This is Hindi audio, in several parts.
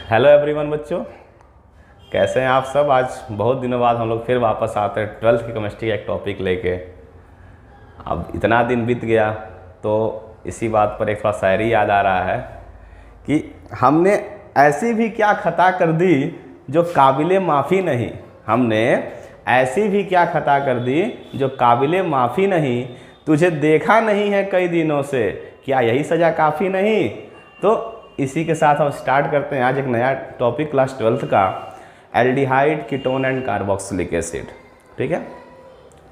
हेलो एवरीवन बच्चों, कैसे हैं आप सब। आज बहुत दिनों बाद हम लोग फिर वापस आते हैं 12th की केमिस्ट्री का एक टॉपिक लेके। अब इतना दिन बीत गया तो इसी बात पर एक थोड़ा शायरी याद आ रहा है कि हमने ऐसी भी क्या खता कर दी जो काबिले माफ़ी नहीं। हमने ऐसी भी क्या खता कर दी जो काबिले माफ़ी नहीं। तुझे देखा नहीं है कई दिनों से, क्या यही सज़ा काफ़ी नहीं। तो इसी के साथ हम स्टार्ट करते हैं आज एक नया टॉपिक क्लास 12th का, aldehyde, ketone and carboxylic acid. ठीक है,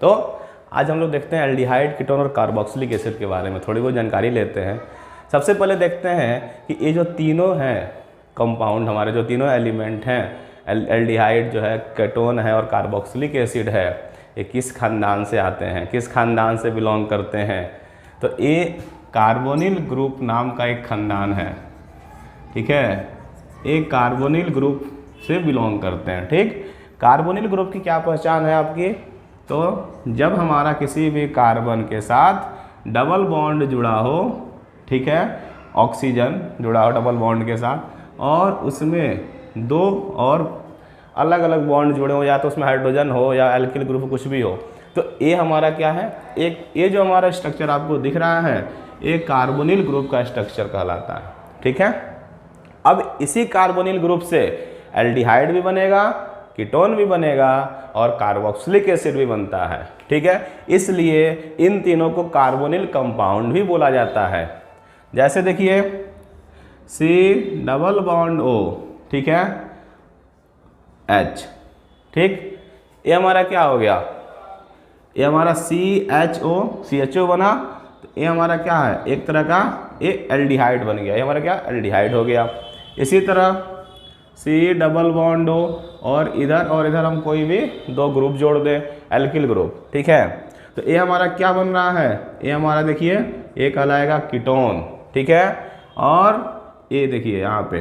तो आज हम लोग देखते हैं एल्डिहाइड, कीटोन और कार्बोक्सिलिक एसिड के बारे में थोड़ी बहुत जानकारी लेते हैं। सबसे पहले देखते हैं कि ये जो तीनों हैं कंपाउंड, हमारे जो तीनों एलिमेंट हैं, एल्डिहाइड जो है, कीटोन है और कार्बोक्सिलिक एसिड है, ये किस खानदान से आते हैं, किस खानदान से बिलोंग करते हैं। तो ये कार्बोनिल ग्रुप नाम का एक खानदान है। ठीक है, एक कार्बोनिल ग्रुप से बिलोंग करते हैं। ठीक, कार्बोनिल ग्रुप की क्या पहचान है आपकी। तो जब हमारा किसी भी कार्बन के साथ डबल बॉन्ड जुड़ा हो, ठीक है, ऑक्सीजन जुड़ा हो डबल बॉन्ड के साथ, और उसमें दो और अलग अलग बॉन्ड जुड़े हो, या तो उसमें हाइड्रोजन हो या एल्किल ग्रुप कुछ भी हो, तो ये हमारा क्या है, एक ये जो हमारा स्ट्रक्चर आपको दिख रहा है, ये कार्बोनिल ग्रुप का स्ट्रक्चर कहलाता है। ठीक है, अब इसी कार्बोनिल ग्रुप से एल्डिहाइड भी बनेगा, कीटोन भी बनेगा और कार्बोक्सिलिक एसिड भी बनता है। ठीक है, इसलिए इन तीनों को कार्बोनिल कंपाउंड भी बोला जाता है। जैसे देखिए C डबल बॉन्ड O, ठीक है, H। ठीक, ये हमारा क्या हो गया, ये हमारा CHO बना, तो ये हमारा क्या है, एक तरह का ये एल्डिहाइड बन गया, ये हमारा क्या एल्डिहाइड हो गया। इसी तरह C डबल बॉन्ड O और इधर हम कोई भी दो ग्रुप जोड़ दें, एल्किल ग्रुप। ठीक है, तो ये हमारा क्या बन रहा है, ये हमारा देखिए ये कहलाएगा कीटोन। ठीक है, और ये देखिए यहाँ पे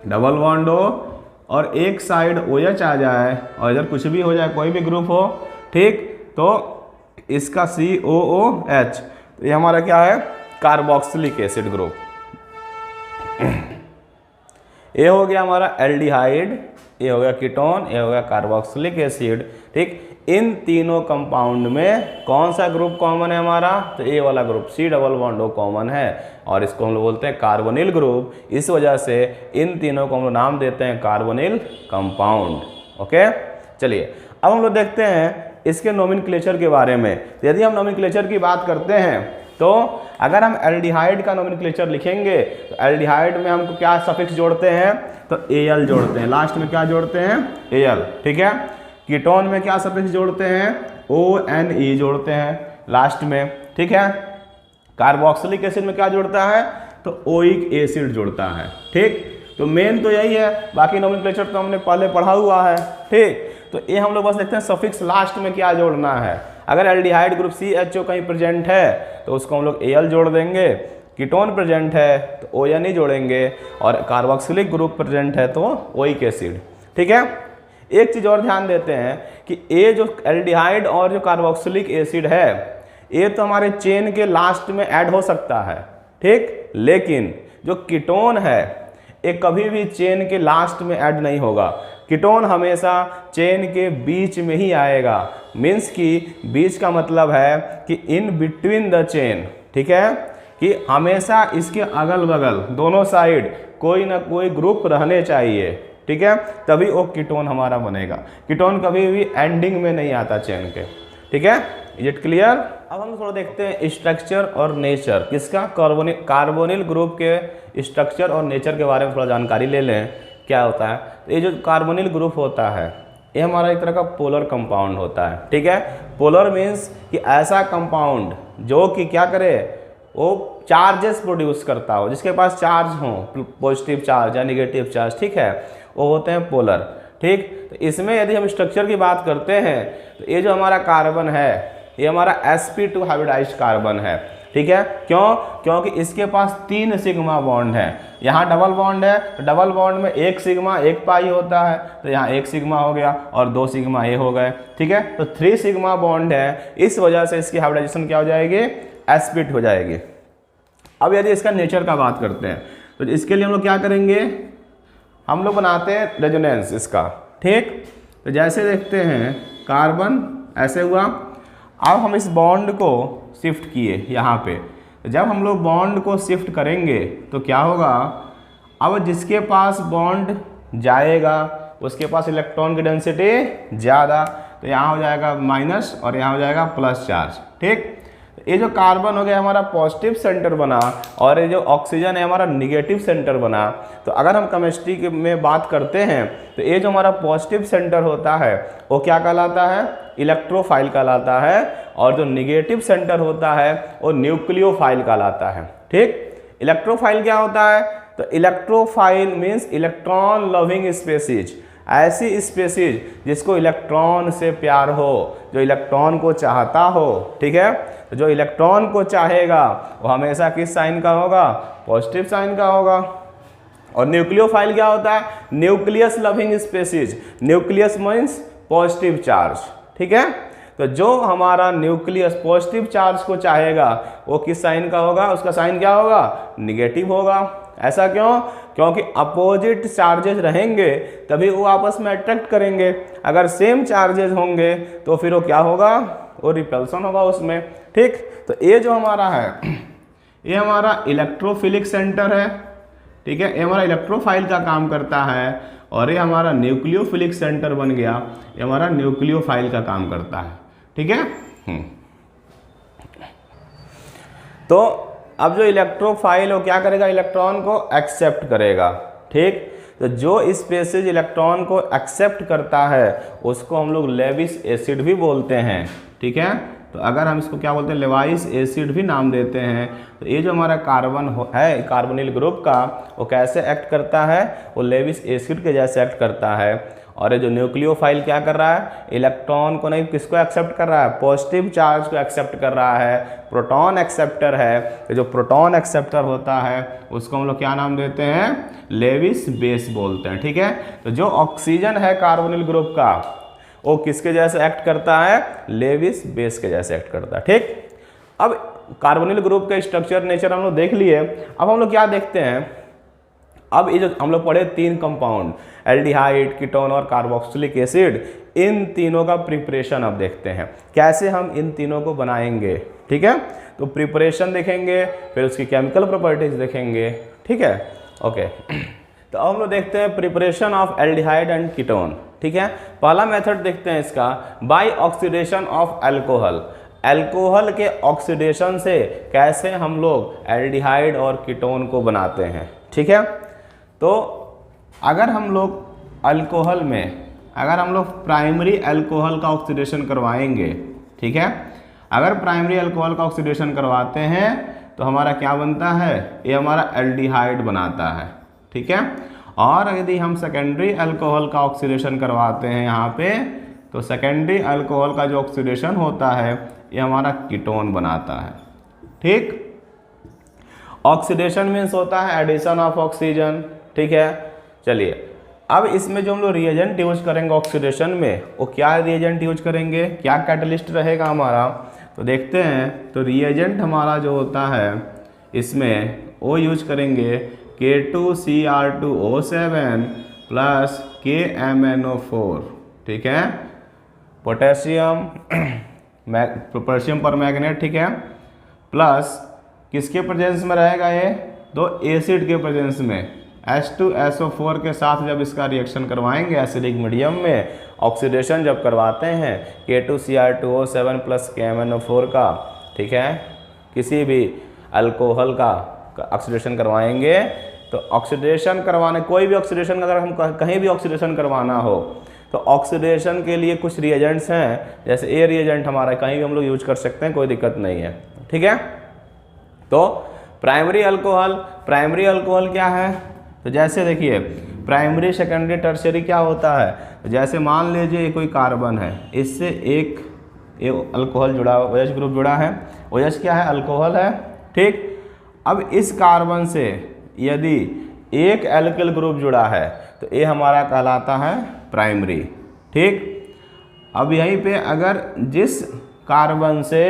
डबल बॉन्ड O और एक साइड OH आ जाए और इधर कुछ भी हो जाए, कोई भी ग्रुप हो, ठीक, तो इसका COOH, तो ये हमारा क्या है, कार्बोक्सिलिक एसिड ग्रुप। ये हो गया हमारा एल्डिहाइड, ये हो गया कीटोन, ये हो गया कार्बोक्सिलिक एसिड। ठीक, इन तीनों कंपाउंड में कौन सा ग्रुप कॉमन है हमारा, तो ये वाला group C double bond O common है और इसको हम लोग बोलते हैं कार्बोनिल ग्रुप। इस वजह से इन तीनों को हम लोग नाम देते हैं कार्बोनिल कंपाउंड। ओके, चलिए अब हम लोग देखते हैं इसके नोमेनक्लेचर के बारे में। यदि हम नोमेनक्लेचर की बात करते हैं तो अगर हम एल्डिहाइड का नोमेनक्लेचर लिखेंगे तो एल्डिहाइड में हमको क्या सफिक्स जोड़ते हैं, तो Al जोड़ते हैं, लास्ट में क्या जोड़ते हैं, Al। ठीक है, कीटोन में क्या सफिक्स जोड़ते हैं, ONE जोड़ते हैं लास्ट में। ठीक है, कार्बोक्सिलिक एसिड में क्या जोड़ता है, तो ओइक एसिड जोड़ता है। ठीक, तो मेन तो यही है, बाकी नोमेनक्लेचर तो हमने पहले पढ़ा हुआ है। ठीक, तो ये हम लोग बस देखते हैं सफिक्स लास्ट में क्या जोड़ना है। अगर एल्डिहाइड ग्रुप CHO कहीं प्रेजेंट है तो उसको हम लोग Al जोड़ देंगे, कीटोन प्रेजेंट है तो ONE जोड़ेंगे, और कार्बोक्सिलिक ग्रुप प्रेजेंट है तो ओइक एसिड। ठीक है, एक चीज़ और ध्यान देते हैं कि ये जो एल्डिहाइड और जो कार्बोक्सिलिक एसिड है, ये तो हमारे चेन के लास्ट में ऐड हो सकता है। ठीक, लेकिन जो कीटोन है ये कभी भी चेन के लास्ट में ऐड नहीं होगा। कीटोन हमेशा चेन के बीच में ही आएगा। मीन्स कि बीच का मतलब है कि इन बिटवीन द चेन। ठीक है, कि हमेशा इसके अगल बगल दोनों साइड कोई ना कोई ग्रुप रहने चाहिए। ठीक है, तभी वो कीटोन हमारा बनेगा। कीटोन कभी भी एंडिंग में नहीं आता चेन के। ठीक है, इज इट क्लियर। अब हम थोड़ा देखते हैं स्ट्रक्चर और नेचर किसका, कार्बोनिल ग्रुप के स्ट्रक्चर और नेचर के बारे में थोड़ा जानकारी ले लें। क्या होता है, तो ये जो कार्बोनिल ग्रुप होता है ये हमारा एक तरह का पोलर कंपाउंड होता है। ठीक है, पोलर मीन्स कि ऐसा कंपाउंड जो कि क्या करे, वो चार्जेस प्रोड्यूस करता हो, जिसके पास चार्ज हो, पॉजिटिव चार्ज या निगेटिव चार्ज। ठीक है, वो होते हैं पोलर। ठीक, तो इसमें यदि हम स्ट्रक्चर की बात करते हैं तो ये जो हमारा कार्बन है ये हमारा sp2 हाइब्रिडाइज्ड कार्बन है। ठीक है, क्यों, क्योंकि इसके पास 3 सिग्मा बॉन्ड है। यहाँ डबल बॉन्ड है तो डबल बॉन्ड में 1 सिग्मा 1 पाई होता है, तो यहाँ 1 सिग्मा हो गया और 2 सिग्मा ए हो गए। ठीक है, तो 3 सिग्मा बॉन्ड है, इस वजह से इसकी हाइब्रिडाइजेशन क्या हो जाएगी, sp2 हो जाएगी। अब यदि इसका नेचर का बात करते हैं तो इसके लिए हम लोग क्या करेंगे, हम लोग बनाते हैं रेजोनेंस इसका, ठीक। तो जैसे देखते हैं कार्बन ऐसे हुआ, अब हम इस बॉन्ड को शिफ्ट किए यहाँ पे। तो जब हम लोग बॉन्ड को शिफ्ट करेंगे तो क्या होगा, अब जिसके पास बॉन्ड जाएगा उसके पास इलेक्ट्रॉन की डेंसिटी ज़्यादा, तो यहाँ हो जाएगा माइनस और यहाँ हो जाएगा प्लस चार्ज, ठीक। ये जो कार्बन हो गया हमारा पॉजिटिव सेंटर बना और ये जो ऑक्सीजन है हमारा निगेटिव सेंटर बना। तो अगर हम केमिस्ट्री में बात करते हैं तो ये जो हमारा पॉजिटिव सेंटर होता है वो क्या कहलाता है, इलेक्ट्रोफाइल कहलाता है, और जो निगेटिव सेंटर होता है वो न्यूक्लियोफाइल कहलाता है, ठीक। इलेक्ट्रोफाइल क्या होता है, तो electrophile means electron loving species, ऐसी स्पेसीज जिसको इलेक्ट्रॉन से प्यार हो, जो इलेक्ट्रॉन को चाहता हो, ठीक है। तो जो इलेक्ट्रॉन को चाहेगा वो हमेशा किस साइन का होगा, पॉजिटिव साइन का होगा। और न्यूक्लियोफाइल क्या होता है, nucleus loving species, nucleus means positive charge, ठीक है। तो जो हमारा न्यूक्लियस पॉजिटिव चार्ज को चाहेगा वो किस साइन का होगा, उसका साइन क्या होगा, निगेटिव होगा। ऐसा क्यों, क्योंकि अपोजिट चार्जेस रहेंगे तभी वो आपस में अट्रैक्ट करेंगे, अगर सेम चार्जेस होंगे तो फिर वो क्या होगा, वो रिपल्सन होगा उसमें, ठीक। तो ये जो हमारा है ये हमारा इलेक्ट्रोफिलिक सेंटर है, ठीक है, ये हमारा इलेक्ट्रोफाइल का काम करता है, और ये हमारा न्यूक्लियोफिलिक सेंटर बन गया, ये हमारा न्यूक्लियोफाइल का काम करता है, ठीक है। तो अब जो इलेक्ट्रोफाइल वो क्या करेगा, इलेक्ट्रॉन को एक्सेप्ट करेगा, ठीक। तो जो स्पेसीज इलेक्ट्रॉन को एक्सेप्ट करता है उसको हम लोग लेविस एसिड भी बोलते हैं, ठीक है। तो अगर हम इसको क्या बोलते हैं, लेवाइस एसिड भी नाम देते हैं। तो ये जो हमारा कार्बन है कार्बोनिल ग्रुप का, वो कैसे एक्ट करता है, वो लेविस एसिड के जैसे एक्ट करता है। और ये जो न्यूक्लियोफाइल क्या कर रहा है, इलेक्ट्रॉन को नहीं, किसको एक्सेप्ट कर रहा है, पॉजिटिव चार्ज को एक्सेप्ट कर रहा है, प्रोटॉन एक्सेप्टर है। तो जो प्रोटॉन एक्सेप्टर होता है उसको हम लोग क्या नाम देते हैं, लेविस बेस बोलते हैं, ठीक है। तो जो ऑक्सीजन है कार्बोनिल ग्रुप का वो किसके जैसे एक्ट करता है, लेविस बेस के जैसे एक्ट करता है, ठीक। अब कार्बोनिल ग्रुप का स्ट्रक्चर नेचर हम लोग देख लिए, अब हम लोग क्या देखते हैं, अब ये जो हम लोग पढ़े तीन कंपाउंड, एल्डिहाइड, कीटोन और कार्बोक्सिलिक एसिड, इन तीनों का प्रिपरेशन अब देखते हैं कैसे हम इन तीनों को बनाएंगे, ठीक है। तो प्रिपरेशन देखेंगे, फिर उसकी केमिकल प्रॉपर्टीज देखेंगे, ठीक है, ओके। तो अब हम लोग देखते हैं preparation of aldehyde and ketone, ठीक है। पहला मेथड देखते हैं इसका, by oxidation of alcohol, alcohol के ऑक्सीडेशन से कैसे हम लोग एल्डिहाइड और कीटोन को बनाते हैं, ठीक है। तो अगर हम लोग अल्कोहल में, अगर हम लोग प्राइमरी अल्कोहल का ऑक्सीडेशन करवाएंगे, ठीक है, अगर प्राइमरी अल्कोहल का ऑक्सीडेशन करवाते हैं तो हमारा क्या बनता है, ये हमारा एल्डिहाइड बनाता है, ठीक है। और यदि हम सेकेंडरी अल्कोहल का ऑक्सीडेशन करवाते हैं यहाँ पे, तो सेकेंडरी अल्कोहल का जो ऑक्सीडेशन होता है ये हमारा कीटोन बनाता है, ठीक। ऑक्सीडेशन मीन्स होता है एडिशन ऑफ ऑक्सीजन, ठीक है। चलिए अब इसमें जो हम लोग रिएजेंट यूज करेंगे ऑक्सीडेशन में, वो क्या रिएजेंट यूज करेंगे, क्या कैटलिस्ट रहेगा हमारा, तो देखते हैं। तो रिएजेंट हमारा जो होता है इसमें वो यूज करेंगे K2Cr2O7 प्लस KMnO4, ठीक है, पोटेशियम पर मैग्नेट, ठीक है, प्लस किसके प्रेजेंस में रहेगा, ये दो एसिड के प्रेजेंस में, H2SO4 के साथ जब इसका रिएक्शन करवाएंगे एसिडिक मीडियम में, ऑक्सीडेशन जब करवाते हैं K2Cr2O7 प्लस KMnO4 का, ठीक है, किसी भी अल्कोहल का ऑक्सीडेशन करवाएंगे, तो ऑक्सीडेशन करवाने, कोई भी ऑक्सीडेशन अगर हम कहीं भी ऑक्सीडेशन करवाना हो तो ऑक्सीडेशन के लिए कुछ रिएजेंट्स हैं, जैसे ए रिएजेंट हमारा कहीं भी हम लोग यूज कर सकते हैं, कोई दिक्कत नहीं है, ठीक है। तो प्राइमरी अल्कोहल क्या है, तो जैसे देखिए प्राइमरी, सेकेंडरी, टर्शियरी क्या होता है, तो जैसे मान लीजिए ये कोई कार्बन है, इससे एक अल्कोहल जुड़ा, OH ग्रुप जुड़ा है, OH क्या है, अल्कोहल है, ठीक। अब इस कार्बन से यदि एक एल्किल ग्रुप जुड़ा है तो ये हमारा कहलाता है प्राइमरी, ठीक। अब यहीं पे अगर जिस कार्बन से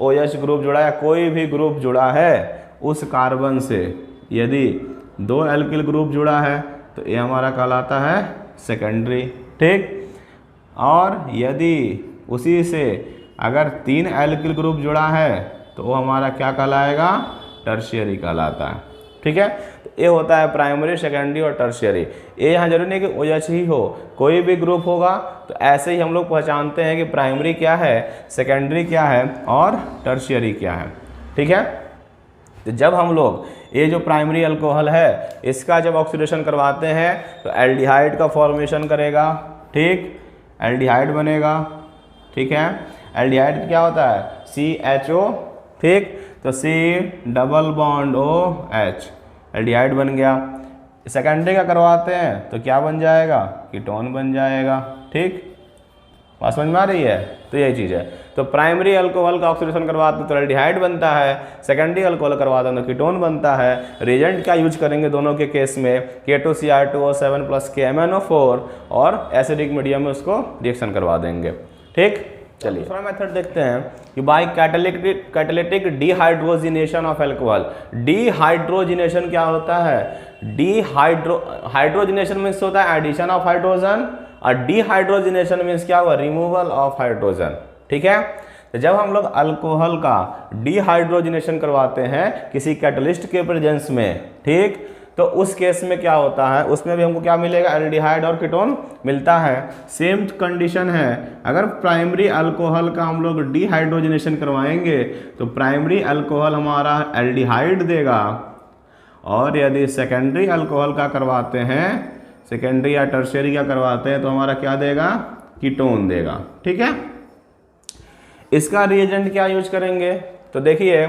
OH ग्रुप जुड़ा है, कोई भी ग्रुप जुड़ा है, उस कार्बन से यदि दो एल्किल ग्रुप जुड़ा है तो ये हमारा कहलाता है सेकेंडरी। ठीक, और यदि उसी से अगर 3 एल्किल ग्रुप जुड़ा है तो वो हमारा क्या कहलाएगा, टर्शियरी कहलाता है। ठीक है, तो ये होता है प्राइमरी, सेकेंडरी और टर्शियरी। ये यहाँ जरूरी नहीं कि OH ही हो, कोई भी ग्रुप होगा तो ऐसे ही हम लोग पहचानते हैं कि प्राइमरी क्या है, सेकेंडरी क्या है और टर्शियरी क्या है। ठीक है, तो जब हम लोग ये जो प्राइमरी अल्कोहल है इसका जब ऑक्सीडेशन करवाते हैं तो एल्डिहाइड का फॉर्मेशन करेगा। ठीक, एल्डिहाइड बनेगा। ठीक है, एल्डिहाइड क्या होता है, CHO। ठीक, तो C double bond OH, aldehyde बन गया। सेकेंडरी का करवाते हैं तो क्या बन जाएगा, कीटोन बन जाएगा। ठीक, बात समझ में आ रही है। तो यही चीज़ है। तो प्राइमरी अल्कोहल का ऑक्सीडेशन करवाते हैं तो एल्डिहाइड बनता है, सेकेंडरी अल्कोहल करवाते हैं तो कीटोन बनता है। रिएजेंट क्या यूज करेंगे दोनों के केस में, K2Cr2O7 + KMnO4, और एसिडिक मीडियम में उसको रिएक्शन करवा देंगे। ठीक, चलिए दूसरा मेथड देखते हैं कि by catalytic dehydrogenation of alcohol. Dehydrogenation क्या होता है, हाइड्रोजिनेशन मीन्स होता है एडिशन ऑफ हाइड्रोजन, और डिहाइड्रोजिनेशन मीन्स क्या हुआ, रिमूवल ऑफ हाइड्रोजन। ठीक है, तो जब हम लोग अल्कोहल का डिहाइड्रोजिनेशन करवाते हैं किसी कैटलिस्ट के प्रेजेंस में, ठीक, तो उस केस में क्या होता है, उसमें भी हमको क्या मिलेगा, एल्डिहाइड और कीटोन मिलता है। सेम कंडीशन है, अगर प्राइमरी अल्कोहल का हम लोग डिहाइड्रोजिनेशन करवाएंगे तो प्राइमरी अल्कोहल हमारा एल्डिहाइड देगा, और यदि सेकेंडरी अल्कोहल का करवाते हैं, सेकेंडरी या टर्शियरी का करवाते हैं तो हमारा क्या देगा, कीटोन देगा। ठीक है, इसका रिएजेंट क्या यूज करेंगे, तो देखिए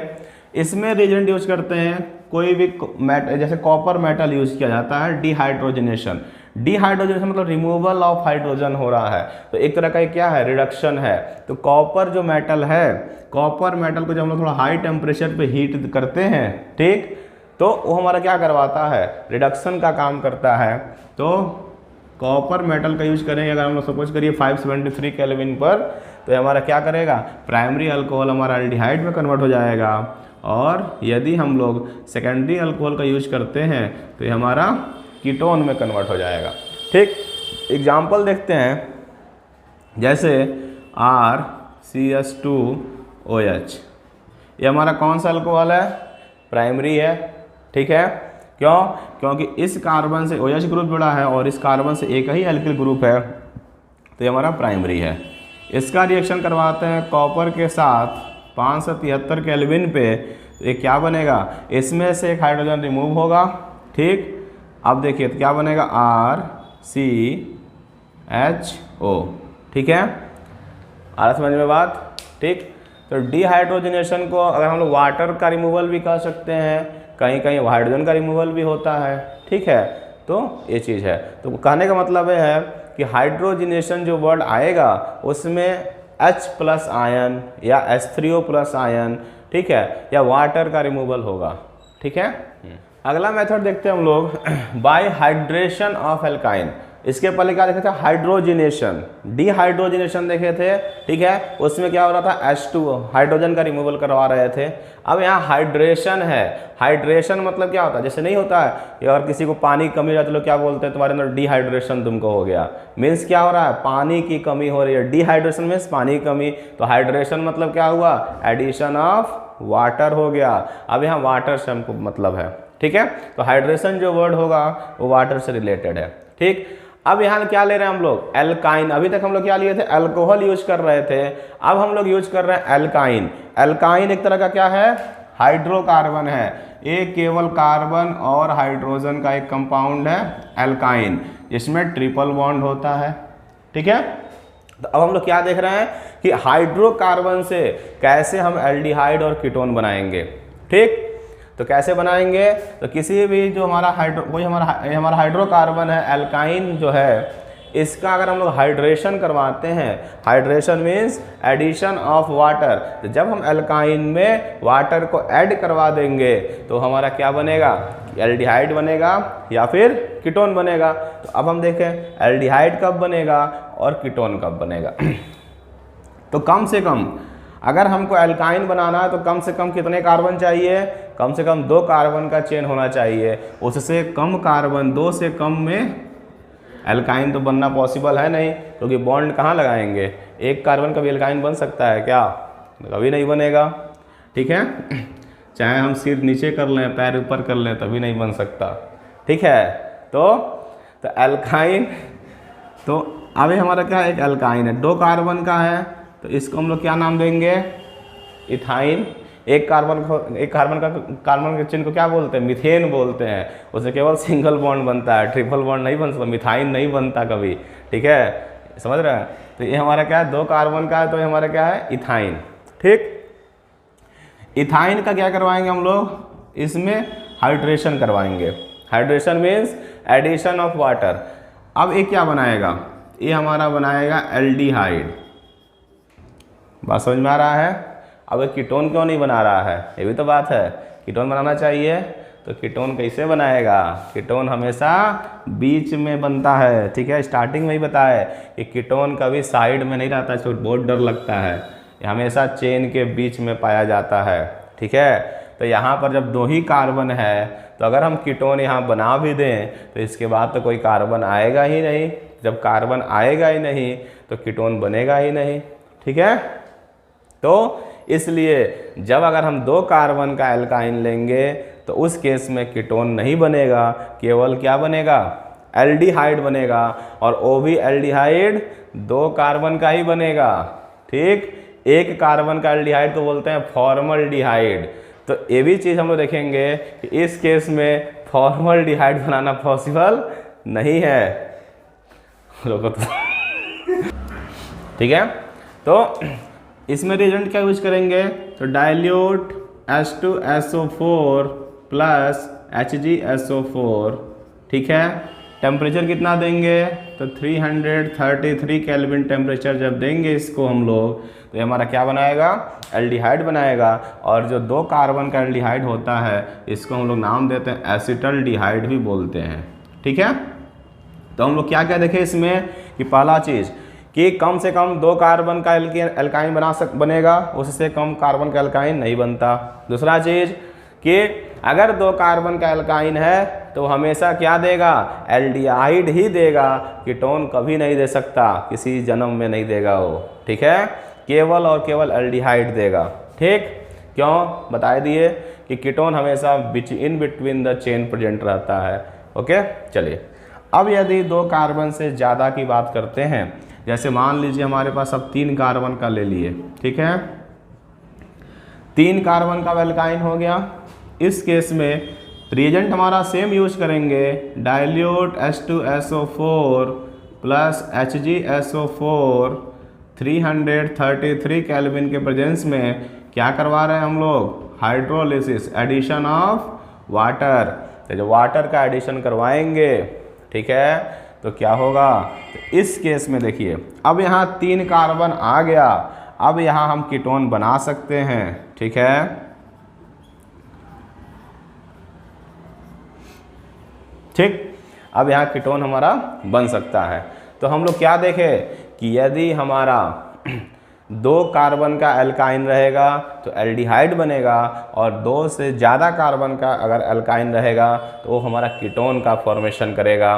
इसमें रिएजेंट यूज करते हैं कोई भी मेटल, जैसे कॉपर मेटल यूज किया जाता है डिहाइड्रोजिनेशन। डिहाइड्रोजिनेशन मतलब रिमूवल ऑफ हाइड्रोजन हो रहा है, तो एक तरह का क्या है, रिडक्शन है। तो कॉपर जो मेटल है, कॉपर मेटल को जब हम लोग थोड़ा हाई टेम्परेचर पे हीट करते हैं, ठीक, तो वो हमारा क्या करवाता है, रिडक्शन का काम करता है। तो कॉपर मेटल का यूज करेंगे, अगर हम लोग सपोज करिए 573 केल्विन पर, तो हमारा क्या करेगा, प्राइमरी अल्कोहल हमारा एल्डिहाइड में कन्वर्ट हो जाएगा, और यदि हम लोग सेकेंडरी अल्कोहल का यूज करते हैं तो ये हमारा कीटोन में कन्वर्ट हो जाएगा। ठीक, एग्जाम्पल देखते हैं, जैसे RCH2OH, ये हमारा कौन सा अल्कोहल है, प्राइमरी है। ठीक है, क्यों, क्योंकि इस कार्बन से OH ग्रुप जुड़ा है और इस कार्बन से एक ही एल्किल ग्रुप है, तो ये हमारा प्राइमरी है। इसका रिएक्शन करवाते हैं कॉपर के साथ 573 केल्विन पे, तो ये क्या बनेगा, इसमें से एक हाइड्रोजन रिमूव होगा। ठीक, अब देखिए तो क्या बनेगा, RCHO। ठीक है, आ रहा समझ में बात। ठीक, तो डिहाइड्रोजिनेशन को अगर हम लोग वाटर का रिमूवल भी कह सकते हैं, कहीं कहीं हाइड्रोजन का रिमूवल भी होता है। ठीक है, तो ये चीज़ है। तो कहने का मतलब ये है कि हाइड्रोजिनेशन जो वर्ड आएगा उसमें H+ आयन या H3O+ आयन, ठीक है, या वाटर का रिमूवल होगा। ठीक है, अगला मेथड देखते हैं हम लोग, बाय हाइड्रेशन ऑफ एल्काइन। इसके पहले क्या देखे थे, हाइड्रोजिनेशन, डिहाइड्रोजिनेशन देखे थे। ठीक है, उसमें क्या हो रहा था, H2O हाइड्रोजन का रिमूवल करवा रहे थे। अब यहाँ हाइड्रेशन है। हाइड्रेशन मतलब क्या होता है, जैसे नहीं होता है कि अगर किसी को पानी की कमी हो जाती है, लोग क्या बोलते हैं, तुम्हारे अंदर डिहाइड्रेशन तुमको हो गया, मीन्स क्या हो रहा है, पानी की कमी हो रही है। डिहाइड्रेशन मीन्स पानी की कमी, तो हाइड्रेशन मतलब क्या हुआ, एडिशन ऑफ वाटर हो गया। अब यहाँ वाटर से हमको मतलब है। ठीक है, तो हाइड्रेशन जो वर्ड होगा वो वाटर से रिलेटेड है। ठीक, अब यहाँ क्या ले रहे हैं हम लोग, एल्काइन। अभी तक हम लोग क्या लिए थे, अल्कोहल यूज कर रहे थे, अब हम लोग यूज कर रहे हैं एल्काइन। एल्काइन एक तरह का क्या है, हाइड्रोकार्बन है। ये केवल कार्बन और हाइड्रोजन का एक कंपाउंड है एल्काइन, जिसमें ट्रिपल बॉन्ड होता है। ठीक है, तो अब हम लोग क्या देख रहे हैं कि हाइड्रोकार्बन से कैसे हम एल्डिहाइड और कीटोन बनाएंगे। ठीक, तो कैसे बनाएंगे, तो किसी भी जो हमारा हमारा हाइड्रोकार्बन है, एल्काइन जो है, इसका अगर हम लोग हाइड्रेशन करवाते हैं, hydration means addition of water, तो जब हम एल्काइन में वाटर को ऐड करवा देंगे तो हमारा क्या बनेगा, एल्डिहाइड बनेगा या फिर कीटोन बनेगा। तो अब हम देखें एल्डिहाइड कब बनेगा और कीटोन कब बनेगा। तो कम से कम अगर हमको एल्काइन बनाना है तो कम से कम कितने कार्बन चाहिए, कम से कम 2 कार्बन का चेन होना चाहिए। उससे कम कार्बन, 2 से कम में एल्काइन तो बनना पॉसिबल है नहीं, क्योंकि बॉन्ड कहाँ लगाएंगे, एक कार्बन का भी एल्काइन बन सकता है क्या, कभी नहीं बनेगा। ठीक है, चाहे हम सिर नीचे कर लें, पैर ऊपर कर लें, तभी नहीं बन सकता। ठीक है, तो एल्काइन, तो अभी हमारा क्या एक एल्काइन है, 2 कार्बन का है, तो इसको हम लोग क्या नाम देंगे, इथाइन। एक कार्बन के चिन्ह को क्या बोलते हैं, मीथेन बोलते हैं। उससे केवल सिंगल बॉन्ड बनता है, ट्रिपल बॉन्ड नहीं बन सकता, मिथाइन नहीं बनता कभी। ठीक है, समझ रहे हैं। तो ये हमारा क्या है, 2 कार्बन का है, तो ये हमारा क्या है, इथाइन। ठीक, इथाइन का क्या करवाएंगे हम लोग, इसमें हाइड्रेशन करवाएंगे। Hydration means addition of water. अब ये क्या बनाएगा, ये हमारा बनाएगा एल्डिहाइड। बात समझ में आ रहा है। अब ये कीटोन क्यों नहीं बना रहा है, ये भी तो बात है। कीटोन बनाना चाहिए, तो कीटोन कैसे बनाएगा, कीटोन हमेशा बीच में बनता है। ठीक है, स्टार्टिंग में ही बताया कि कीटोन कभी साइड में नहीं रहता, इसको बहुत डर लगता है, ये हमेशा चेन के बीच में पाया जाता है। ठीक है, तो यहाँ पर जब 2 ही कार्बन है, तो अगर हम कीटोन यहाँ बना भी दें तो इसके बाद तो कोई कार्बन आएगा ही नहीं। जब कार्बन आएगा ही नहीं तो कीटोन बनेगा ही नहीं। ठीक है, तो इसलिए जब अगर हम 2 कार्बन का एल्काइन लेंगे तो उस केस में कीटोन नहीं बनेगा, केवल क्या बनेगा, एल्डिहाइड बनेगा। और वो भी एल्डिहाइड 2 कार्बन का ही बनेगा। ठीक, 1 कार्बन का एल्डिहाइड को बोलते हैं फॉर्मल्डिहाइड। तो ये भी चीज़ हम लोग देखेंगे कि इस केस में फॉर्मल्डिहाइड बनाना पॉसिबल नहीं है। रोको तो ठीक है, तो इसमें रिएजेंट क्या यूज करेंगे, तो डाइल्यूट H2SO4 प्लस HgSO4। ठीक है, टेम्परेचर कितना देंगे, तो 333 केल्विन टेम्परेचर जब देंगे इसको हम लोग, तो ये हमारा क्या बनाएगा, एल्डिहाइड बनाएगा। और जो 2 कार्बन का एल्डिहाइड होता है इसको हम लोग नाम देते हैं एसिटल्डिहाइड भी बोलते हैं। ठीक है, तो हम लोग क्या क्या देखें इसमें कि पहला चीज़ कि कम से कम 2 कार्बन का एल्काइन बनेगा, उससे कम कार्बन का एल्काइन नहीं बनता। दूसरा चीज़ कि अगर 2 कार्बन का एल्काइन है तो हमेशा क्या देगा, एल्डिहाइड ही देगा, कीटोन कभी नहीं दे सकता, किसी जन्म में नहीं देगा वो। ठीक है, केवल और केवल एल्डिहाइड देगा। ठीक, क्यों बता दिए कि कीटोन हमेशा in between the chain present रहता है। ओके, चलिए अब यदि 2 कार्बन से ज़्यादा की बात करते हैं, जैसे मान लीजिए हमारे पास अब 3 कार्बन का ले लिए। ठीक है, 3 कार्बन का एल्काइन हो गया। इस केस में रिएजेंट हमारा सेम यूज करेंगे, dilute H2SO4 plus HgSO4 333 kelvin के प्रेजेंस में क्या करवा रहे हैं हम लोग, हाइड्रोलिसिस, एडिशन ऑफ वाटर। तो जब वाटर का एडिशन करवाएंगे, ठीक है, तो क्या होगा, तो इस केस में देखिए अब यहाँ 3 कार्बन आ गया, अब यहाँ हम कीटोन बना सकते हैं। ठीक है, ठीक, अब यहाँ कीटोन हमारा बन सकता है। तो हम लोग क्या देखें कि यदि हमारा 2 कार्बन का एल्काइन रहेगा तो एल्डिहाइड बनेगा, और 2 से ज़्यादा कार्बन का अगर एल्काइन रहेगा तो वो हमारा कीटोन का फॉर्मेशन करेगा।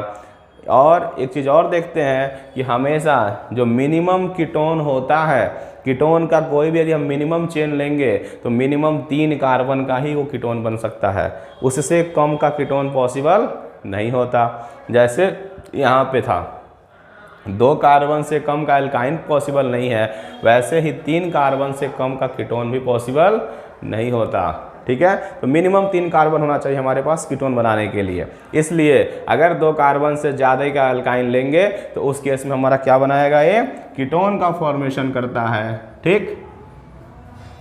और एक चीज़ और देखते हैं कि हमेशा जो मिनिमम कीटोन होता है, कीटोन का कोई भी यदि हम मिनिमम चेन लेंगे तो मिनिमम 3 कार्बन का ही वो कीटोन बन सकता है, उससे कम का कीटोन पॉसिबल नहीं होता। जैसे यहाँ पे था 2 कार्बन से कम का एल्काइन पॉसिबल नहीं है, वैसे ही 3 कार्बन से कम का कीटोन भी पॉसिबल नहीं होता। ठीक है, तो मिनिमम 3 कार्बन होना चाहिए हमारे पास कीटोन बनाने के लिए। इसलिए अगर 2 कार्बन से ज़्यादा का एल्काइन लेंगे तो उस केस में हमारा क्या बनाएगा, ये कीटोन का फॉर्मेशन करता है। ठीक,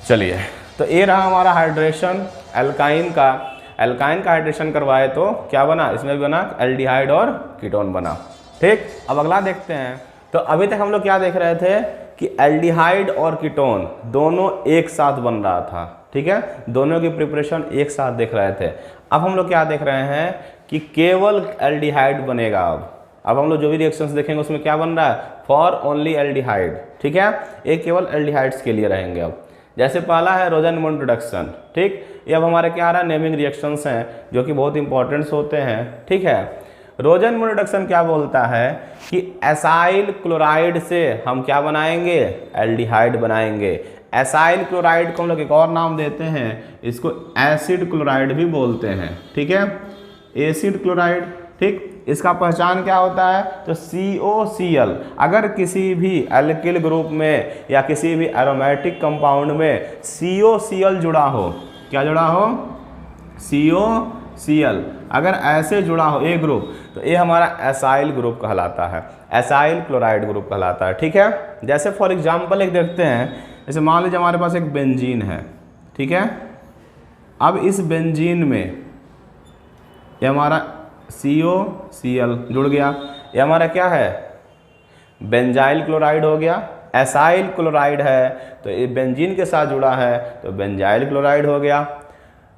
चलिए, तो ये रहा हमारा हाइड्रेशन एल्काइन का। एल्काइन का हाइड्रेशन करवाए तो क्या बना, इसमें भी बना एल्डिहाइड और कीटोन बना। ठीक, अब अगला देखते हैं। तो अभी तक हम लोग क्या देख रहे थे कि एल्डिहाइड और कीटोन दोनों एक साथ बन रहा था। ठीक है, दोनों की प्रिपरेशन एक साथ देख रहे थे। अब हम लोग क्या देख रहे हैं कि केवल एल्डिहाइड बनेगा। अब हम लोग जो भी रिएक्शंस देखेंगे उसमें क्या बन रहा है, फॉर ओनली एल्डिहाइड। ठीक है, ये केवल एल्डिहाइड्स के लिए रहेंगे। अब जैसे पहला है रोजनमुंड रिडक्शन, ठीक। ये अब हमारे क्या आ रहा है, नेमिंग रिएक्शंस हैं जो कि बहुत इंपॉर्टेंट होते हैं, ठीक है। रोजनमुंड रिडक्शन क्या बोलता है कि एसाइल क्लोराइड से हम क्या बनाएंगे, एल्डिहाइड बनाएंगे। एसाइल क्लोराइड को हम लोग एक और नाम देते हैं, इसको एसिड क्लोराइड भी बोलते हैं, ठीक है, एसिड क्लोराइड, ठीक। इसका पहचान क्या होता है, तो COCl। अगर किसी भी एल्किल ग्रुप में या किसी भी एरोमेटिक कंपाउंड में COCl जुड़ा हो, क्या जुड़ा हो, COCl, अगर ऐसे जुड़ा हो ए ग्रुप, तो ये हमारा एसाइल ग्रुप कहलाता है, एसाइल क्लोराइड ग्रुप कहलाता है, ठीक है। जैसे फॉर एग्जांपल एक देखते हैं, जैसे मान लीजिए हमारे पास एक बेंजीन है, ठीक है। अब इस बेंजीन में ये हमारा COCl जुड़ गया, ये हमारा क्या है, बेंजाइल क्लोराइड हो गया। एसाइल क्लोराइड है तो ये बेंजीन के साथ जुड़ा है तो बेंजाइल क्लोराइड हो गया।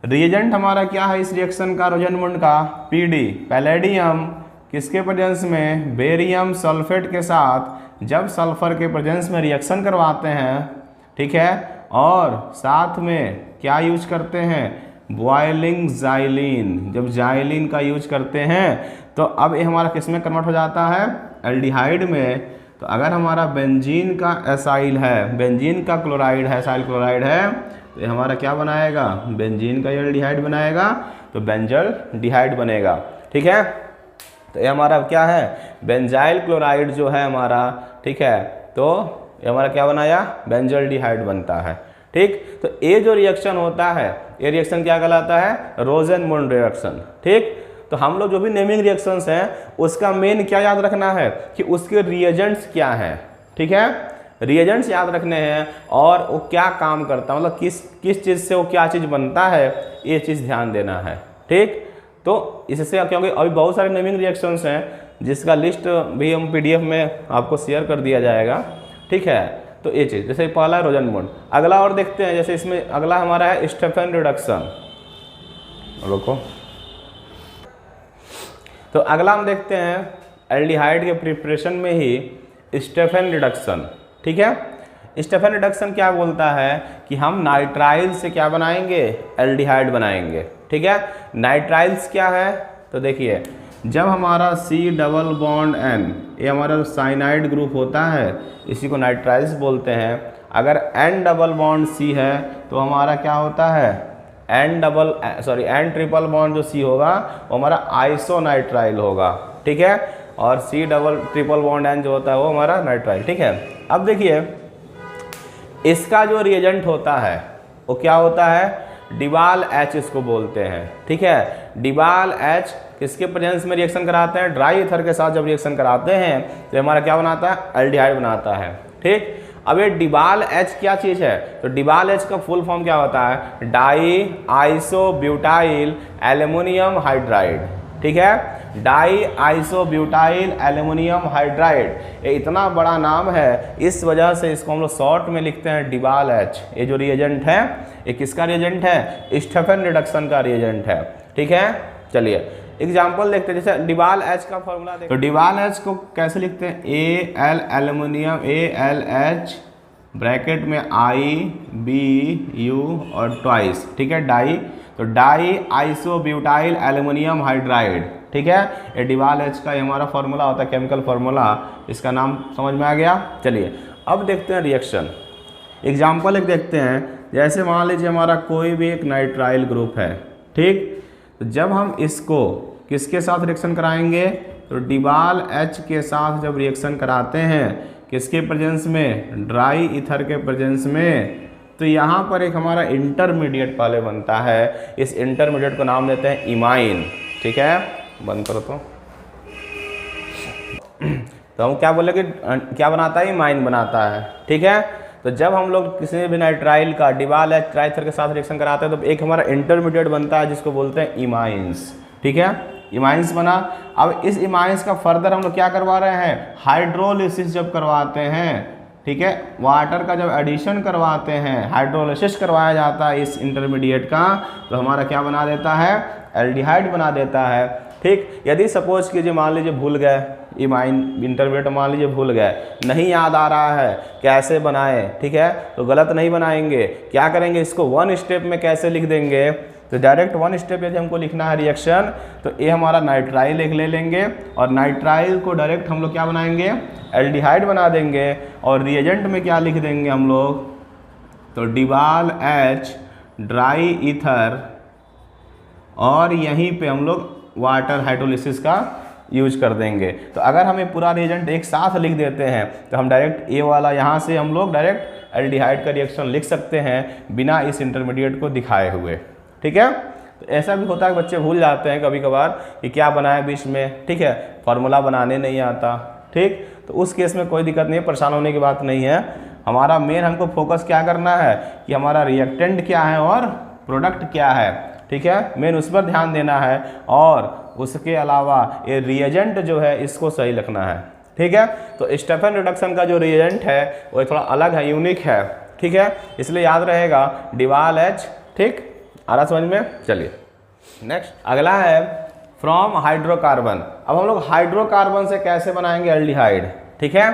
रिएजेंट हमारा क्या है इस रिएक्शन का, रोजनमुंड का, PD, पैलेडियम, किसके प्रेजेंस में, बेरियम सल्फेट के साथ जब सल्फर के प्रेजेंस में रिएक्शन करवाते हैं, ठीक है, और साथ में क्या यूज करते हैं, बॉइलिंग जाइलिन, जब जाइलिन का यूज करते हैं तो अब ये हमारा किस में कन्वर्ट हो जाता है, एल्डिहाइड में। तो अगर हमारा बेंजीन का एसाइल है, बेंजीन का क्लोराइड है, एसाइल क्लोराइड है, तो ये हमारा क्या बनाएगा, बेंजीन का एल्डिहाइड बनाएगा, तो बेंजल डिहाइड बनेगा, ठीक है। तो ये हमारा क्या है, बेंजाइल क्लोराइड जो है हमारा, ठीक है, तो ये हमारा क्या बनाया, बेंजल डिहाइड बनता है, ठीक। तो ये जो रिएक्शन होता है, ये रिएक्शन क्या कहलाता है, रोजनमुंड रिएक्शन, ठीक। तो हम लोग जो भी नेमिंग रिएक्शंस हैं उसका मेन क्या याद रखना है कि उसके रिएजेंट्स क्या हैं, ठीक है, रिएजेंट्स याद रखने हैं और वो क्या काम करता है, मतलब किस चीज़ से वो क्या चीज़ बनता है, ये चीज़ ध्यान देना है, ठीक। तो इससे क्योंकि अभी बहुत सारे नेमिंग रिएक्शंस हैं जिसका लिस्ट भी हम PDF में आपको शेयर कर दिया जाएगा, ठीक है। तो ये चीज़, जैसे पहला है रोजनमुंड, अगला और देखते हैं, जैसे इसमें अगला हमारा है स्टेफन रिडक्शन, रुको। तो अगला हम देखते हैं एल्डिहाइड के प्रिपरेशन में ही स्टेफन रिडक्शन, ठीक है। स्टेफन रिडक्शन क्या बोलता है कि हम नाइट्राइल से क्या बनाएंगे, एल्डिहाइड बनाएंगे, ठीक है। नाइट्राइल्स क्या है, तो देखिए जब हमारा C+N, ये हमारा जो साइनाइड ग्रुप होता है इसी को नाइट्राइल्स बोलते हैं। अगर N+C है तो हमारा क्या होता है, N ट्रिपल जो C होगा वो हमारा आइसोनाइट्राइल होगा, ठीक है, और C+N जो होता है वो हमारा नाइट्राइल, ठीक है। अब देखिए इसका जो रिएजेंट होता है वो क्या होता है, डिबाल H इसको बोलते हैं, ठीक है। डिबाल H किसके प्रेजेंस में रिएक्शन कराते हैं, ड्राई ईथर के साथ जब रिएक्शन कराते हैं तो हमारा क्या बनाता है, एल्डिहाइड बनाता है, ठीक। अब ये डिबाल H क्या चीज़ है, तो डिबाल H का फुल फॉर्म क्या होता है, डाई आइसोब्यूटाइल एल्युमिनियम हाइड्राइड, ठीक है, डाई आइसोब्यूटाइल एल्युमिनियम हाइड्राइड। ये इतना बड़ा नाम है, इस वजह से इसको हम लोग शॉर्ट में लिखते हैं डिबाल H। ये जो रिएजेंट है ये किसका रिएजेंट है, स्टेफन रिडक्शन का रिएजेंट है, ठीक है। चलिए एग्जाम्पल देखते हैं, जैसे डिबाल H का फॉर्मूला देखते हैं। तो डिबाल H को कैसे लिखते हैं, Al एल्युमिनियम AlH ब्रैकेट में IBU और ट्वाइस, ठीक है, डाई, तो डाई आइसोब्यूटाइल एल्युमिनियम हाइड्राइड, ठीक है। ये डिबाल H का हमारा फॉर्मूला होता है, केमिकल फार्मूला, इसका नाम समझ में आ गया। चलिए अब देखते हैं रिएक्शन, एग्जाम्पल एक देखते हैं। जैसे मान लीजिए हमारा कोई भी एक नाइट्राइल ग्रुप है, ठीक, तो जब हम इसको किसके साथ रिएक्शन कराएंगे, तो डिबाल H के साथ जब रिएक्शन कराते हैं किसके प्रेजेंस में, ड्राई ईथर के प्रेजेंस में, तो यहाँ पर एक हमारा इंटरमीडिएट पहले बनता है। इस इंटरमीडिएट को नाम देते हैं इमाइन, ठीक है, बंद करो। तो हम क्या बोले कि क्या बनाता है, इमाइन बनाता है, ठीक है। तो जब हम लोग किसी भी नाइट्राइल का डिबाल H ड्राई ईथर के साथ रिएक्शन कराते हैं तो एक हमारा इंटरमीडिएट बनता है जिसको बोलते हैं इमाइंस, ठीक है, इमाइंस बना। अब इस इमाइंस का फर्दर हम लोग क्या करवा रहे हैं, हाइड्रोलिसिस जब करवाते हैं, ठीक है, वाटर का जब एडिशन करवाते हैं, हाइड्रोलिसिस करवाया जाता है इस इंटरमीडिएट का, तो हमारा क्या बना देता है, एल्डिहाइड बना देता है। ठीक। यदि सपोज कीजिए मान लीजिए भूल गए, इमाइन इंटरमीडिएट मान लीजिए भूल गए, नहीं याद आ रहा है कैसे बनाएं, ठीक है, तो गलत नहीं बनाएंगे, क्या करेंगे, इसको वन स्टेप में कैसे लिख देंगे, तो डायरेक्ट वन स्टेप यदि हमको लिखना है रिएक्शन, तो ये हमारा नाइट्राइल एक ले लेंगे और नाइट्राइल को डायरेक्ट हम लोग क्या बनाएंगे, एल्डिहाइड बना देंगे और रिएजेंट में क्या लिख देंगे हम लोग, तो डिवाल एच ड्राई ईथर और यहीं पे हम लोग वाटर हाइड्रोलिसिस का यूज कर देंगे। तो अगर हमें पूरा रिएजेंट एक साथ लिख देते हैं तो हम डायरेक्ट ए वाला यहाँ से हम लोग डायरेक्ट एल्डिहाइड का रिएक्शन लिख सकते हैं बिना इस इंटरमीडिएट को दिखाए हुए, ठीक है। तो ऐसा भी होता है कि बच्चे भूल जाते हैं कभी कभार कि क्या बनाए बीच में, ठीक है, फार्मूला बनाने नहीं आता, ठीक। तो उस केस में कोई दिक्कत नहीं है, परेशान होने की बात नहीं है। हमारा मेन हमको फोकस क्या करना है कि हमारा रिएक्टेंट क्या है और प्रोडक्ट क्या है, ठीक है, मेन उस पर ध्यान देना है और उसके अलावा ये रिएजेंट जो है इसको सही रखना है, ठीक है। तो स्टेफन रिडक्शन का जो रिएजेंट है वो थोड़ा अलग है, यूनिक है, ठीक है, इसलिए याद रहेगा डिवाल एच, ठीक, आ रहा समझ में। चलिए नेक्स्ट अगला है फ्रॉम हाइड्रोकार्बन। अब हम लोग हाइड्रोकार्बन से कैसे बनाएंगे एल्डिहाइड, ठीक है।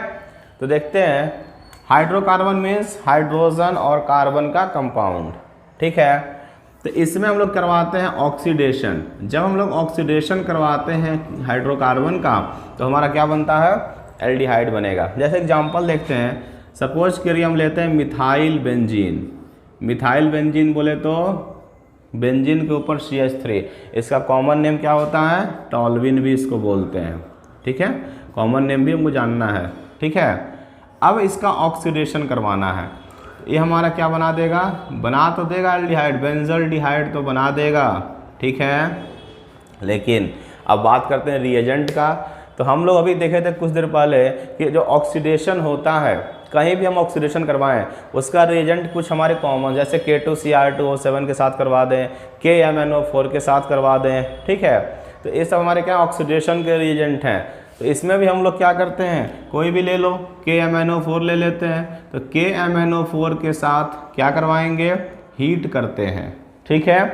तो देखते हैं, हाइड्रोकार्बन मीन्स हाइड्रोजन और कार्बन का कंपाउंड, ठीक है। तो इसमें हम लोग करवाते हैं ऑक्सीडेशन। जब हम लोग ऑक्सीडेशन करवाते हैं हाइड्रोकार्बन का तो हमारा क्या बनता है, एल्डिहाइड बनेगा। जैसे एग्जांपल देखते हैं, सपोज करिए हम लेते हैं मिथाइल बेंजीन। मिथाइल बेंजीन बोले तो बेंजीन के ऊपर CH3, इसका कॉमन नेम क्या होता है, टॉल्विन भी इसको बोलते हैं, ठीक है, कॉमन नेम भी हमको जानना है, ठीक है। अब इसका ऑक्सीडेशन करवाना है, ये हमारा क्या बना देगा, बना तो देगा एल्डिहाइड, बेंजल्डिहाइड तो बना देगा, ठीक है। लेकिन अब बात करते हैं रिएजेंट का। तो हम लोग अभी देखे थे कुछ देर पहले कि जो ऑक्सीडेशन होता है, कहीं भी हम ऑक्सीडेशन करवाएं उसका रिएजेंट कुछ हमारे कॉमन, जैसे K2Cr2O7 के साथ करवा दें, KMnO4 के साथ करवा दें, ठीक है। तो ये सब हमारे क्या ऑक्सीडेशन के रिएजेंट हैं। तो इसमें भी हम लोग क्या करते हैं, कोई भी ले लो, KMnO4 ले लेते हैं, तो KMnO4 के साथ क्या करवाएंगे, हीट करते हैं, ठीक है,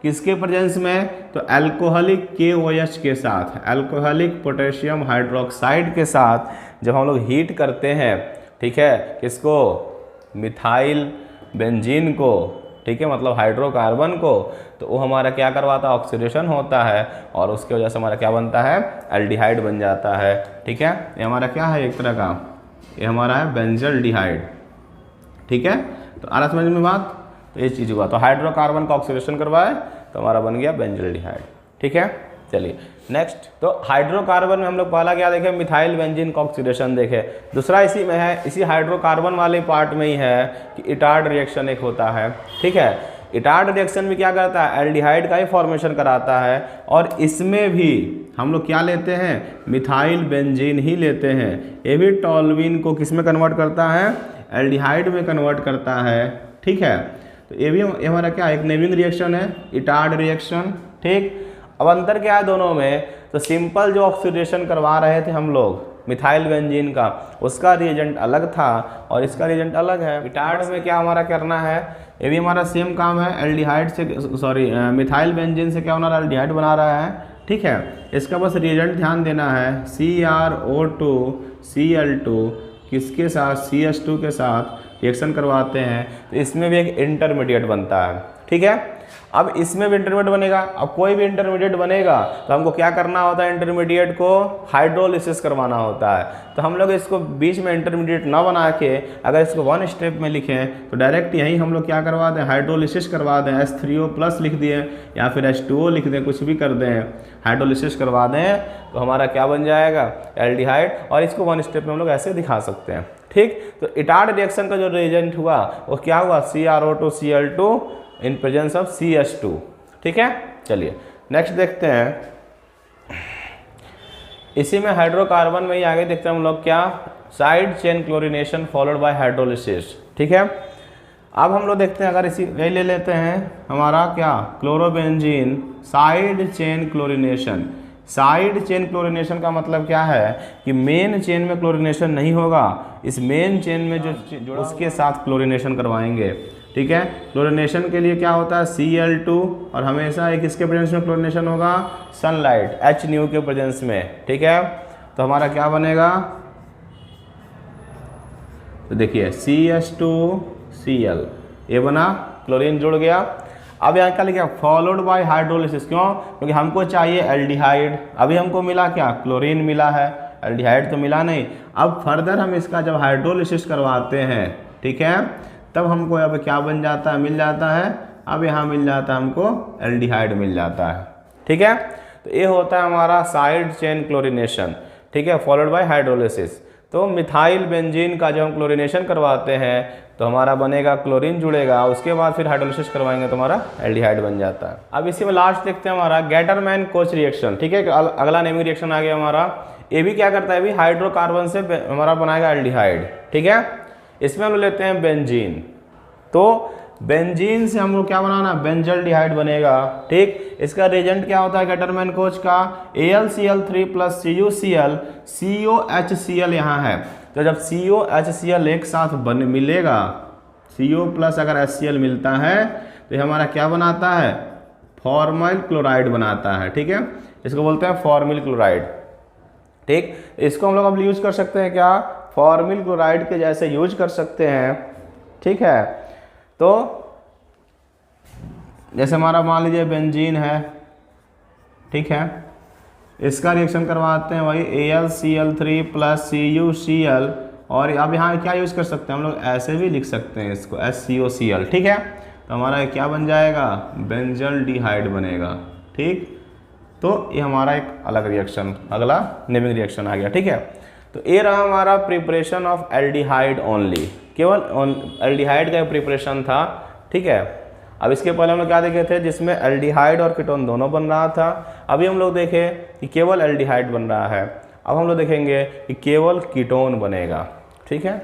किसके प्रेजेंस में, तो अल्कोहलिक KOH के साथ, अल्कोहलिक पोटेशियम हाइड्रोक्साइड के साथ जब हम लोग हीट करते हैं, ठीक है, किसको, मिथाइल बेंजीन को, ठीक है, मतलब हाइड्रोकार्बन को, तो वो हमारा क्या करवाता है, ऑक्सीडेशन होता है और उसकी वजह से हमारा क्या बनता है, एल्डिहाइड बन जाता है, ठीक है। ये हमारा क्या है, एक तरह का ये हमारा है बेंजल्डिहाइड, ठीक है। तो आ रहा समझ में बात, तो ये चीज़ हुआ, तो हाइड्रोकार्बन का ऑक्सीडेशन करवाए तो हमारा बन गया बेंजल्डिहाइड, ठीक है। चलिए नेक्स्ट, तो हाइड्रोकार्बन में हम लोग पहला क्या देखे, मिथाइल बेंजीन का ऑक्सीडेशन देखे। दूसरा इसी में है, इसी हाइड्रोकार्बन वाले पार्ट में ही है कि इटार्ड रिएक्शन एक होता है, ठीक है। इटार्ड रिएक्शन भी क्या करता है, एल्डिहाइड का ही फॉर्मेशन कराता है और इसमें भी हम लोग क्या लेते हैं, मिथाइल बेंजीन ही लेते हैं। ये भी टॉल्विन को किस में कन्वर्ट करता है, एल्डिहाइड में कन्वर्ट करता है, ठीक है। तो ये भी हमारा क्या एक नेमिंग रिएक्शन है, इटार्ड रिएक्शन, ठीक। अब अंतर क्या है दोनों में, तो सिंपल जो ऑक्सीडेशन करवा रहे थे हम लोग मिथाइल बेंजीन का, उसका रिएजेंट अलग था और इसका रिएजेंट अलग है। इटार्ड में क्या हमारा करना है, ये भी हमारा सेम काम है, एल्डिहाइड से, सॉरी मिथाइल बेंजीन से क्या होना, एल्डिहाइड बना रहा है, ठीक है। इसका बस रिएजेंट ध्यान देना है, CrO2 Cl2 किसके साथ, CH2 के साथ रिएक्शन करवाते हैं, तो इसमें भी एक इंटरमीडिएट बनता है, ठीक है। अब इसमें भी इंटरमीडिएट बनेगा, अब कोई भी इंटरमीडिएट बनेगा तो हमको क्या करना होता है, इंटरमीडिएट को हाइड्रोलिसिस करवाना होता है। तो हम लोग इसको बीच में इंटरमीडिएट ना बना के अगर इसको वन स्टेप में लिखें तो डायरेक्ट यहीं हम लोग क्या करवा दें, हाइड्रोलिसिस करवा दें, H3O+ लिख दिए या फिर H2O लिख दें, कुछ भी कर दें, हाइड्रोलिसिस करवा दें तो हमारा क्या बन जाएगा, एल्डिहाइड। और इसको वन स्टेप में हम लोग ऐसे दिखा सकते हैं, ठीक। तो इटार्ड रिएक्शन का जो रिएजेंट हुआ वो क्या हुआ, CrO2 Cl2 in presence of CH2, ठीक है। चलिए नेक्स्ट देखते हैं, इसी में हाइड्रोकार्बन में ही आगे देखते हैं हम लोग क्या, side chain chlorination followed by hydrolysis, ठीक है। अब हम लोग देखते हैं, अगर इसी यही ले लेते हैं हमारा क्या, chlorobenzene side chain chlorination. Side chain chlorination का मतलब क्या है कि मेन चेन में क्लोरीनेशन नहीं होगा, इस मेन चेन में जो उसके साथ क्लोरीनेशन करवाएंगे। ठीक है। क्लोरीनेशन के लिए क्या होता है Cl2 और हमेशा एक किसके प्रेजेंस में क्लोरीनेशन होगा, सनलाइट H न्यू के प्रेजेंस में, ठीक है। तो हमारा क्या बनेगा, तो देखिए CH2Cl ये बना, क्लोरीन जुड़ गया। अब यहाँ क्या लिखा, फॉलोड बाय हाइड्रोलिसिस, क्यों, क्योंकि हमको चाहिए एल्डिहाइड, अभी हमको मिला क्या, क्लोरीन मिला है, एल्डिहाइड तो मिला नहीं। अब फर्दर हम इसका जब हाइड्रोलिसिस करवाते हैं, ठीक है, तब हमको अब क्या बन जाता है, मिल जाता है, अब यहाँ मिल जाता है हमको एल्डिहाइड मिल जाता है, ठीक है। तो ये होता है हमारा साइड चेन क्लोरीनेशन, ठीक है, फॉलोड बाय हाइड्रोलिसिस। तो मिथाइल बेंजीन का जब हम क्लोरीनेशन करवाते हैं तो हमारा बनेगा, क्लोरीन जुड़ेगा, उसके बाद फिर हाइड्रोलिसिस करवाएंगे तो हमारा एल्डिहाइड बन जाता है। अब इसी में लास्ट देखते हैं हमारा गेटरमैन कोच रिएक्शन, ठीक है, अगला नेमिंग रिएक्शन आ गया हमारा। ये भी क्या करता है, भी हाइड्रोकार्बन से हमारा बनाएगा एल्डिहाइड, ठीक है। इसमें हम लेते हैं बेंजीन, तो बेंजीन से हम लोग क्या बनाना, बेंजल्डिहाइड बनेगा, ठीक। इसका रिएजेंट क्या होता है गेटरमैन कोच का, AlCl3 + CuCl, COHCl यहाँ है। तो जब COHCl एक साथ मिलेगा, CO प्लस अगर HCl मिलता है तो ये हमारा क्या बनाता है, फॉर्मिल क्लोराइड बनाता है, ठीक है। इसको बोलते हैं फॉर्मिल क्लोराइड, ठीक। इसको हम लोग अब यूज कर सकते हैं क्या, फॉर्मिल क्लोराइड के जैसे यूज कर सकते हैं, ठीक है। तो जैसे हमारा मान लीजिए बेंजीन है, ठीक है, इसका रिएक्शन करवाते हैं वही AlCl3 + CuCl, और अब यहाँ क्या यूज़ कर सकते हैं हम लोग, ऐसे भी लिख सकते हैं इसको HCOCl, ठीक है। तो हमारा क्या बन जाएगा, बेंजल्डिहाइड बनेगा, ठीक। तो ये हमारा एक अलग रिएक्शन, अगला नेमिंग रिएक्शन आ गया, ठीक है। तो ये रहा हमारा प्रिपरेशन ऑफ एल्डिहाइड ओनली, केवल एल्डिहाइड का प्रिपरेशन था, ठीक है। अब इसके पहले हम लोग क्या देखे थे, जिसमें एल्डिहाइड और कीटोन दोनों बन रहा था। अभी हम लोग देखें कि केवल एल्डिहाइड बन रहा है, अब हम लोग देखेंगे कि केवल कीटोन बनेगा, ठीक है।